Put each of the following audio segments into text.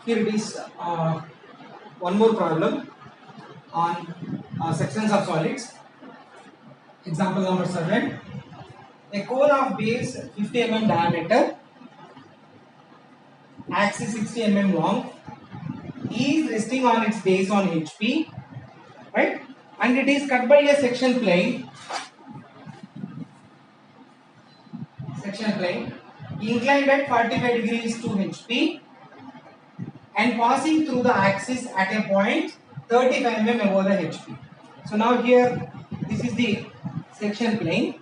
Here it is one more problem on sections of solids. Example number 7. A cone of base 50 mm diameter, axis 60 mm long, is resting on its base on HP, right? And it is cut by a section plane, inclined at 45 degrees to HP and passing through the axis at a point 35 mm above the HP. So now here this is the section plane,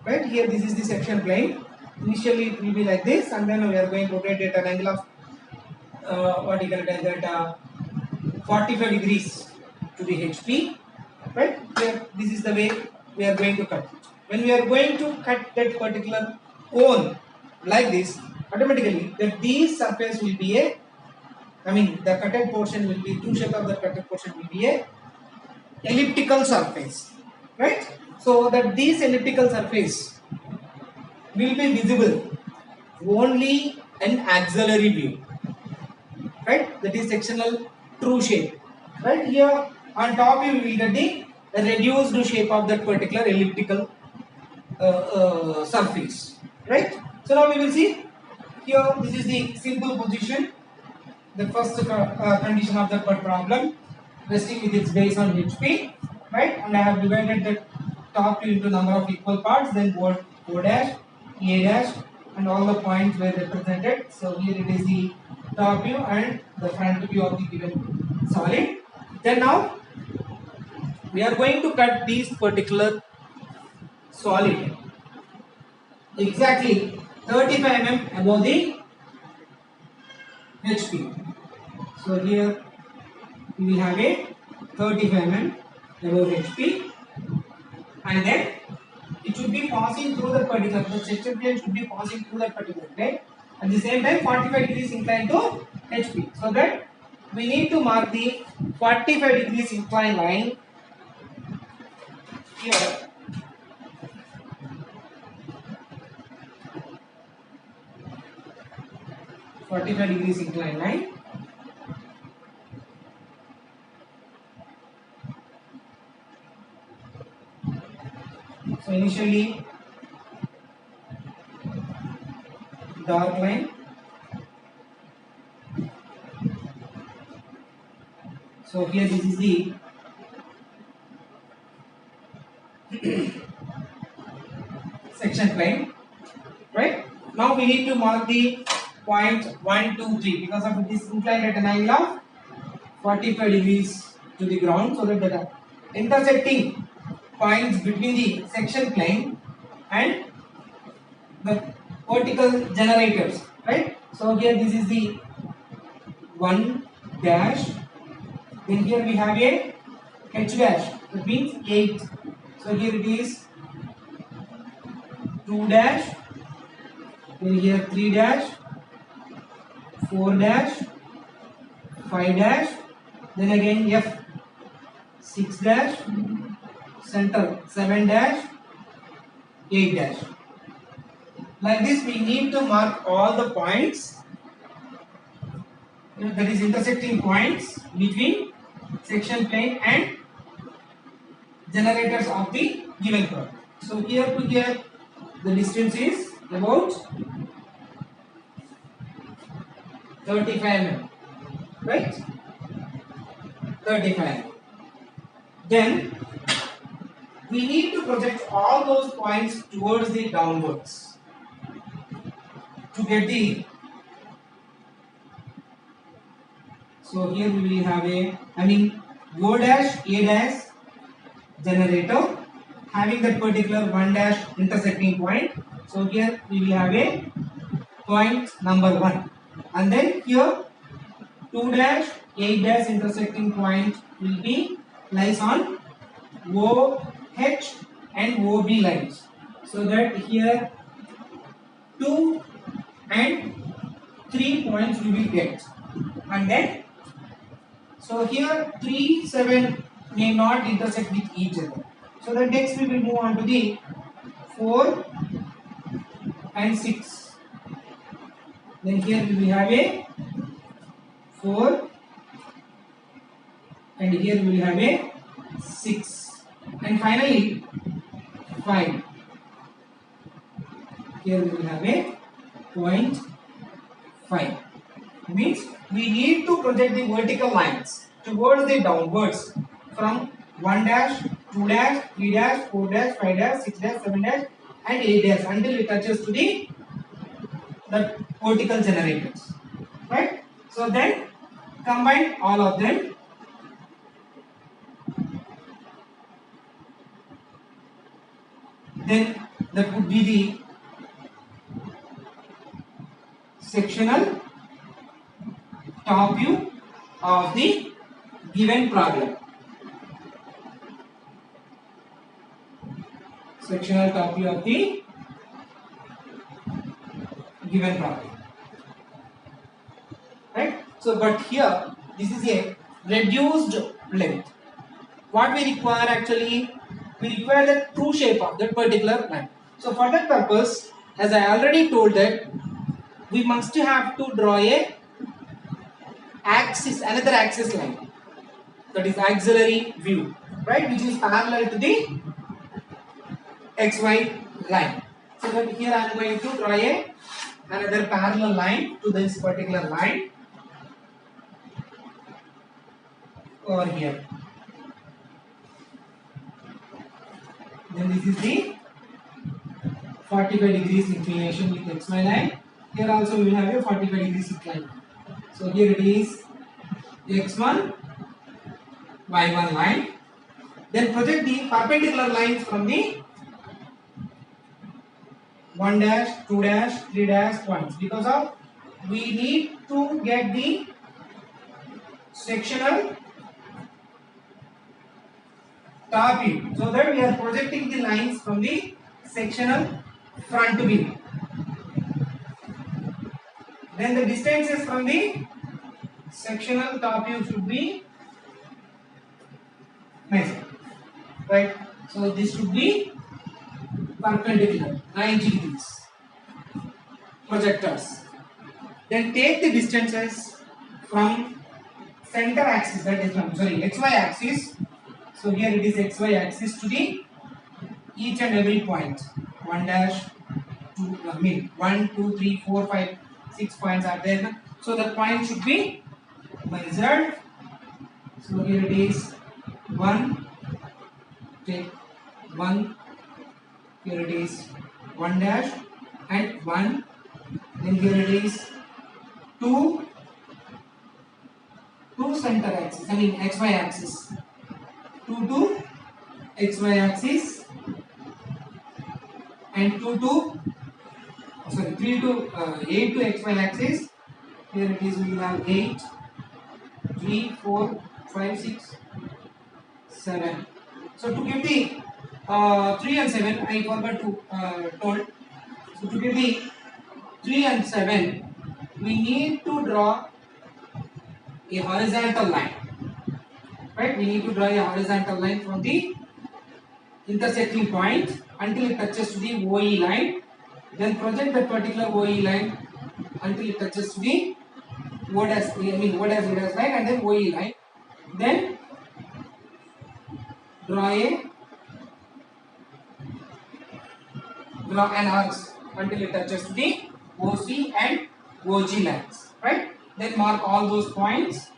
right? Here this is the section plane. Initially it will be like this, and then we are going to rotate it at an angle of what you can tell that 45 degrees to the HP, right? Here this is the way we are going to cut. When we are going to cut that particular cone like this, automatically that this surface will be a, the cutted portion will be, true shape of the cutted portion will be a elliptical surface, right? So that this elliptical surface will be visible only in auxiliary view, right? That is sectional true shape, right? Here on top you will get the reduced shape of that particular elliptical surface, right? So now we will see here. This is the simple position, the first condition of the problem, resting with its base on HP, right? And I have divided the top view into number of equal parts, then O dash, A dash, and all the points were represented. So here it is the top view and the front view of the given solid. Then now we are going to cut these particular solid exactly 35 mm above the HP. So here we will have a 35 mm above HP, and then it should be passing through the particular, the section plane should be passing through that particular plane. At the same time 45 degrees inclined to HP. So that we need to mark the 45 degrees inclined line here. .45 degrees inclined line. So initially dark line, so here this is the section plane, right? Now we need to mark the point 1, 2, 3 because of it is inclined at an angle of 45 degrees to the ground, so that the intersecting points between the section plane and the vertical generators, right? So here this is the 1 dash, then here we have a H dash, that means 8. So here it is 2 dash, then here 3 dash, 4 dash, 5 dash, then again F, 6 dash, center 7 dash, 8 dash. Like this we need to mark all the points, that is intersecting points between section plane and generators of the given product. So here to here the distance is about 35 mm, right? 35 mm. Then we need to project all those points towards the downwards to get the, so here we will have a, O dash, A dash generator having that particular 1 dash intersecting point. So here we will have a point number 1, and then here 2 dash, 8 dash intersecting point will be lies on OH and OB lines. So that here 2 and 3 points we will get, and then so here 3, 7 may not intersect with each other. So the next we will move on to the 4 and 6. Then here we will have a 4, and here we will have a 6, and finally 5. Here we will have a 0.5. Means we need to project the vertical lines towards the downwards from 1 dash, 2 dash, 3 dash, 4 dash, 5 dash, 6 dash, 7 dash, and 8 dash until it touches to the vertical generators. Right? So then combine all of them. Then that would be the sectional top view of the given problem. Sectional top view of the given problem. Right? So, but here this is a reduced length. What we require actually, we require the true shape of that particular line. So, for that purpose, as I already told that we must have to draw a axis, another axis line, that is auxiliary view, right, which is parallel to the xy line. So that here I am going to draw another parallel line to this particular line over here. Then this is the 45 degrees inclination with xy line. Here also we will have a 45 degrees incline. So here it is x1 y1 line. Then project the perpendicular lines from the 1 dash, 2 dash, 3 dash points, because of we need to get the sectional top view, so that we are projecting the lines from the sectional front view. Then the distances from the sectional top view should be measured, right? So this should be perpendicular 90 degrees projectors. Then take the distances from center axis, that is from xy axis. So here it is xy axis to the each and every point. 1 dash, 2, 1, 2, 3, 4, 5, 6 points are there. So the point should be measured. So here it is 1, take 1, here it is 1 dash and 1, then here it is 2 center axis, xy axis, 2 to xy axis, and 3 to 8 to xy axis. Here it is, we will have 8, 3, 4, 5, 6, 7. So to give the 3 and 7, I forgot to told. So to give the 3 and 7, we need to draw a horizontal line. Right? We need to draw a horizontal line from the intersecting point until it touches to the OE line. Then project that particular OE line until it touches to the O dash line, and then OE line. Then draw an arc until it touches to the OC and OG lines. Right? Then mark all those points.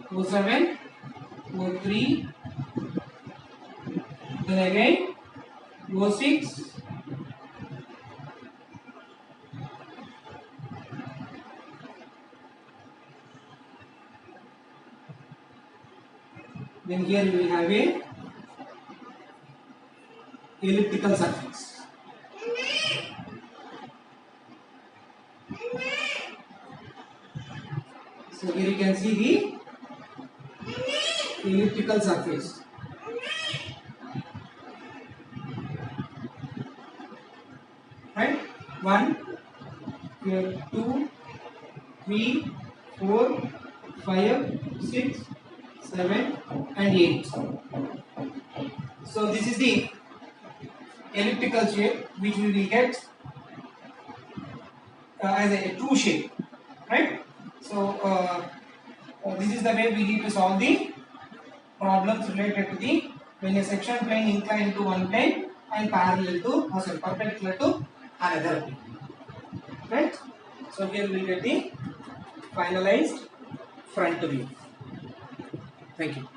O7, O3, then again O6, then here we will have a elliptical surface. So here you can see the elliptical surface. Right? 1, 2, 3, 4, 5, 6, 7, and 8. So this is the elliptical shape which we will get as a true shape, right? So this is the way we need to solve the problems related to the when a section plane inclined to one plane and parallel to perpendicular to another plane, right? So here we will get the finalized front view. Thank you.